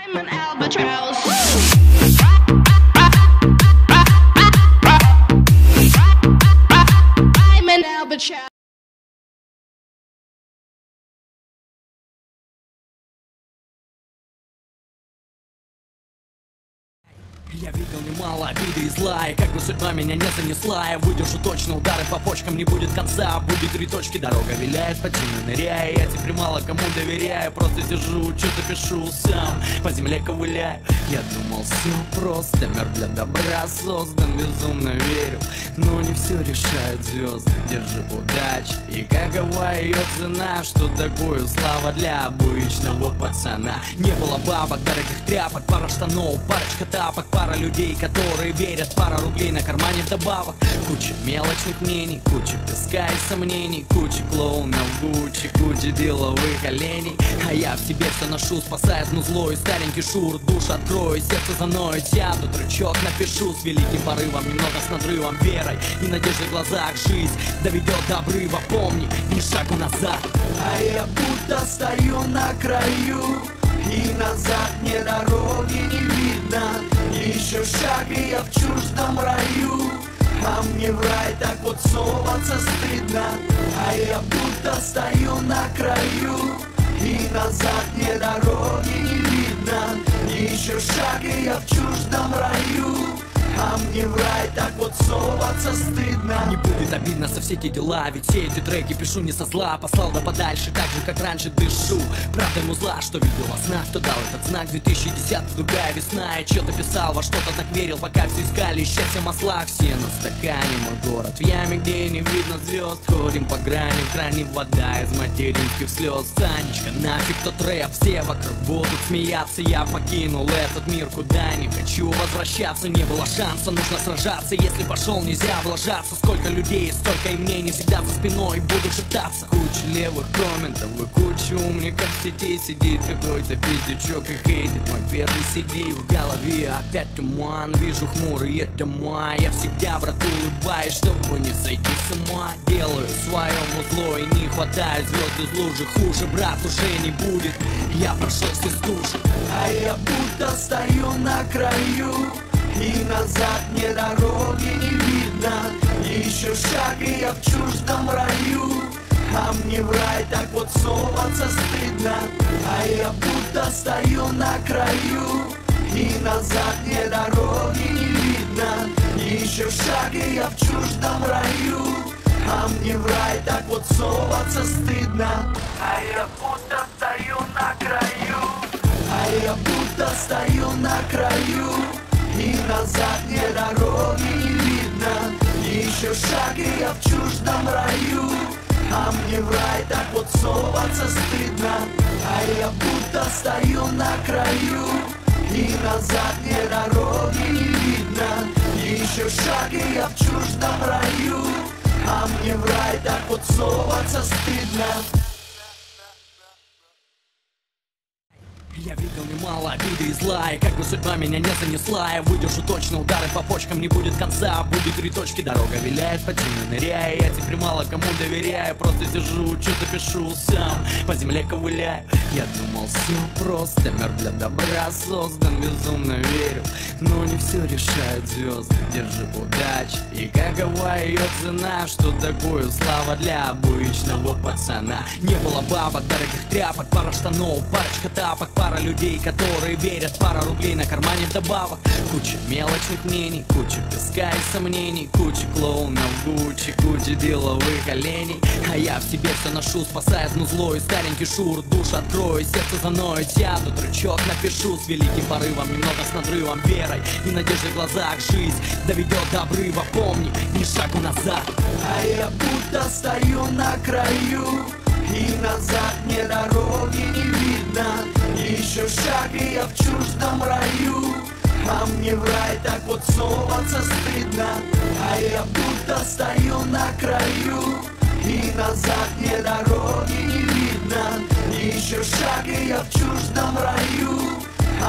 I'm an albatross. I'm an albatross. Я видел немало обиды и зла, и как бы судьба меня не занесла, я выдержу точно удары по почкам, не будет конца, будет 3 точки, дорога виляет, под землю ныряя, я теперь мало кому доверяю, просто сижу, что-то пишу сам, по земле ковыляю. Я думал, все просто, мир для добра создан, безумно верю, но не все решают звезды, держи удачи. И какова ее цена, что такое слава для обычного пацана? Не было бабок, дорогих тряпок, пара штанов, парочка тапок, пара людей, которые верят, пара рублей на кармане вдобавок. Куча мелочных мнений, куча песка и сомнений, куча клоунов Гуччи, куча деловых оленей. А я в себе все ношу, спасает музло и старенький шур. Душ открою, сердце заноет, я тут рычаг напишу с великим порывом, немного с надрывом, верой и надеждой в глазах. Жизнь доведет до обрыва, помни, ни шагу назад. А я будто стою на краю, и назад мне дороги не видно. Еще шаг, и я в чуждом раю, а мне в рай так вот соваться стыдно. А я будто стою на краю, и назад мне дороги не видно. Еще шаг, и я в чуждом раю, а мне в рай так вот соваться стыдно. Не будет обидно за все эти дела, ведь все эти треки пишу не со зла. Послал да подальше, так же как раньше дышу. Правда ему зла, что видел во снах, кто дал этот знак. 2010 другая весна, я что-то писал, во что-то так верил, пока все искали счастье в маслах. Все на стакане, мой город в яме, где не видно звезд. Ходим по грани, в кране вода из материнских слез. Санечка, нафиг тот рэп, все вокруг будут смеяться. Я покинул этот мир, куда не хочу возвращаться. Не было шанса, нужно сражаться, если пошел, нельзя облажаться. Сколько людей, столько и мнений, всегда за спиной буду шептаться. Куча левых комментов и куча умников в сети. Сидит какой-то пиздючок и хейтит мой первый CD. В голове опять туман, вижу хмурые дома. Я всегда, брат, улыбаюсь, чтобы не сойти с ума. Делаю своему зло и не хватает звезд из лужи. Хуже, брат, уже не будет, я прошел все стужи. А я будто стою на краю, и назад мне дороги не видно. Еще шаг, и я в чуждом раю, а мне в рай так вот соваться стыдно. А я будто стою на краю, и назад мне дороги не видно. Еще шаг, и я в чуждом раю, а мне в рай так вот соваться стыдно. А я будто стою на краю, а я будто стою на краю, и назад мне дороги не видно. Еще шаг, и я в чуждом раю, а мне в рай так вот соваться стыдно. А я будто стою на краю, и назад мне дороги не видно. Еще шаг, и я в чуждом раю, а мне в рай так вот соваться стыдно. Я видел немало обиды и зла, и как бы судьба меня не занесла, я выдержу точно удары по почкам, не будет конца, будет 3 точки, дорога виляет, под землю ныряя, я теперь мало кому доверяю, просто сижу, что-то пишу сам, по земле ковыляю. Я думал, все просто, мир для добра создан, безумно верю, но не все решают звезды, держи удачи. И какова ее цена, что такое слава для обычного пацана? Не было бабок, дорогих тряпок, пара штанов, парочка тапок, пара людей, которые верят, пара рублей на кармане вдобавок. Куча мелочных мнений, куча песка и сомнений, куча клоунов Гуччи, куча деловых оленей. А я в себе все ношу, спасает музло и старенький шур. Душ открою, сердце заноет, я тут рычаг напишу с великим порывом, немного с надрывом, верой и надеждой в глазах. Жизнь доведет до обрыва, помни, ни шагу назад. А я будто стою на краю, и назад мне дороги не видно. Еще шаг, и я в чуждом раю, а мне в рай так вот соваться стыдно. А я будто стою на краю, и назад мне дороги не видно. Еще шаг, и я в чуждом раю,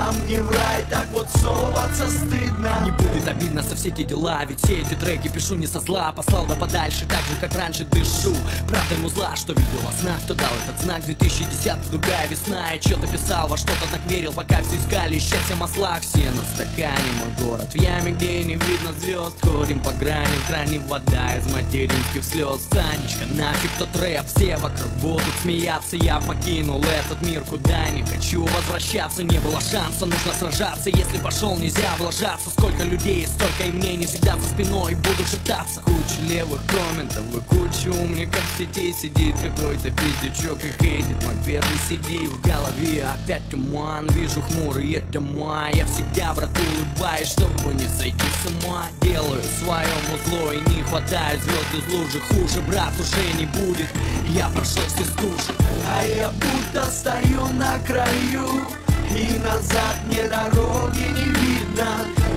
а мне в рай так вот соваться стыдно. Не будет обидно со все эти дела, ведь все эти треки пишу не со зла. Послал да подальше, так же как раньше дышу. Правда ему зла, что видел во снах, кто дал этот знак. 2010 другая весна, я что-то писал, во что-то так верил, пока все искали счастье в маслах. Все на стакане, мой город в яме, где не видно звезд. Ходим по грани, в кране вода из материнских слез. Санечка, нафиг тот рэп, все вокруг будут смеяться. Я покинул этот мир, куда не хочу возвращаться. Не было шанса, нужно сражаться. Если пошел, нельзя облажаться. Сколько людей, столько и мнений, всегда за спиной буду шептаться. Куча левых комментов и куча умников в сети. Сидит какой-то пиздючок и хейтит мой первый CD. В голове опять туман, вижу хмурые дома. Я всегда, брат, улыбаюсь, чтобы не сойти с ума. Делаю своему зло и не хватает звезд из лужи. Хуже, брат, уже не будет, я прошел все стужи. А я будто стою на краю, и назад мне дороги не видно.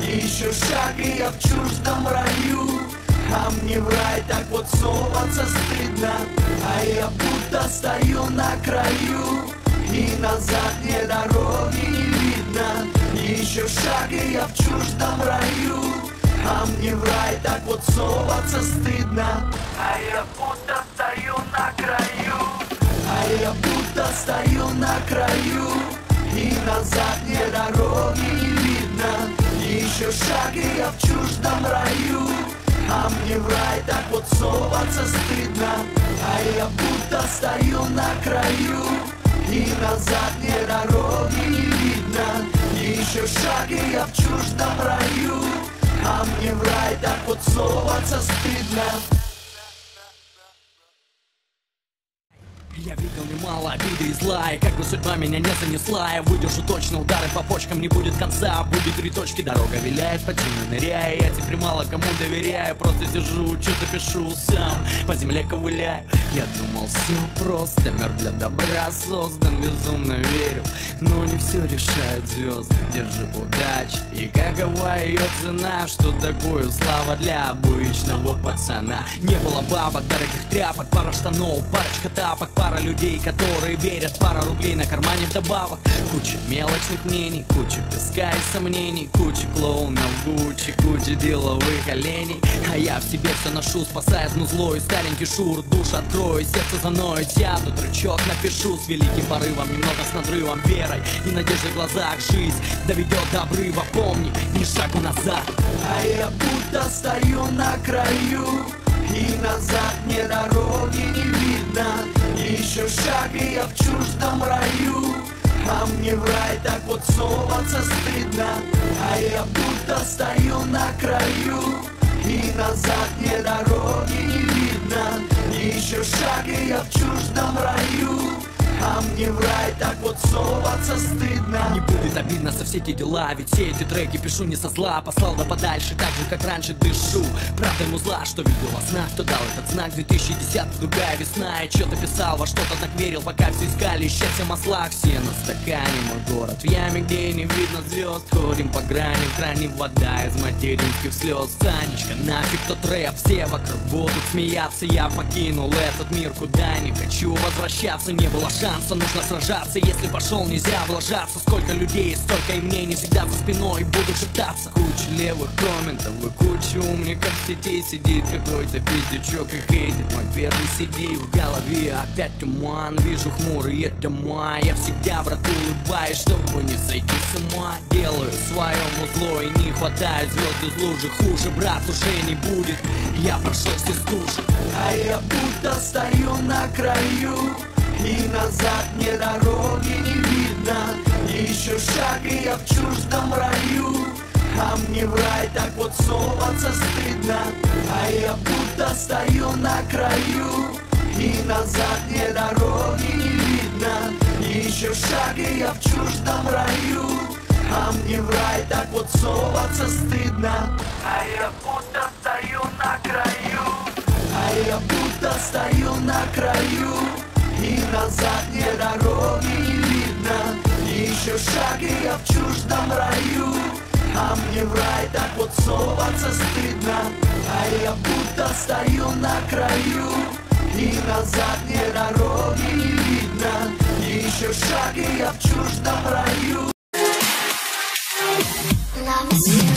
Еще шаг, и я в чуждом раю, а мне в рай так вот соваться стыдно. А я будто стою на краю, и назад мне дороги не видно. Еще шаг, и я в чуждом раю, а мне в рай так вот соваться стыдно. А я будто стою на краю, а я будто стою на краю, и назад мне дороги не видно. Еще шаг, и я в чуждом раю, а мне в рай так вот соваться стыдно. А я будто стою на краю, и назад мне дороги не видно. Еще шаг, и я в чуждом раю, а мне в рай так вот соваться стыдно. Я видел немало обиды и зла, и как бы судьба меня не занесла, я выдержу точно удары по почкам, не будет конца, будет 3 точки, дорога виляет, по темной ныряя, я теперь мало кому доверяю, просто сижу, что-то пишу сам, по земле ковыляю. Я думал, все просто, мир для добра создан, безумно верю, но не все решают звезды, держи удачи. И какова ее цена, что такое слава для обычного пацана? Не было бабок, дорогих тряпок, пара штанов, парочка тапок, пара людей, которые верят, пара рублей на кармане вдобавок. Куча мелочных мнений, куча песка и сомнений, куча клоунов Гуччи, куча деловых оленей. А я в себе все ношу, спасая зло и старенький шур. Душ открою, сердце заноет, я тут рычаг напишу с великим порывом, немного с надрывом, верой и надеждой в глазах. Жизнь доведет до обрыва, помни, ни шагу назад. А я будто стою на краю, и назад мне дороги не видно. Еще шаг, и я в чуждом раю, а мне в рай так вот соваться стыдно. А я будто стою на краю, и назад мне дороги не видно. Еще шаг, и я в чуждом раю, а мне в рай так вот соваться стыдно. Не будет обидно со все эти дела, ведь все эти треки пишу не со зла. Послал да подальше, так же как раньше дышу. Правда ему зла, что видел во снах, кто дал этот знак. 2010 другая весна, я что-то писал, во что-то так верил, пока все искали счастье в маслах. Все на стакане, мой город в яме, где не видно звезд. Ходим по грани, в кране вода из материнских слез. Санечка, нафиг тот рэп, все вокруг будут смеяться. Я покинул этот мир, куда не хочу возвращаться. Не было шанса, нужно сражаться. Если пошел, нельзя облажаться. Сколько людей, столько и мнений, всегда за спиной буду шептаться. Куча левых комментов и куча умников в сети. Сидит какой-то пиздючок и хейтит мой первый CD. В голове опять туман, вижу хмурые дома. Я всегда, брат, улыбаюсь, чтобы не сойти с ума. Делаю своему зло и не хватает звезд из лужи. Хуже, брат, уже не будет, я прошел все стужи. А я будто стою на краю, и назад мне дороги не видно. Еще шаг, и я в чуждом раю, а мне в рай так вот соваться стыдно. А я будто стою на краю, и назад мне дороги не видно. Еще шаг, и я в чуждом раю, а мне в рай так вот соваться стыдно. А я будто стою на краю, а я будто стою на краю, и назад мне дороги не видно. Еще шаг, и я в чуждом раю, а мне в рай так вот соваться стыдно. А я будто стою на краю, и назад мне дороги не видно. Еще шаг, и я в чуждом раю. Связи.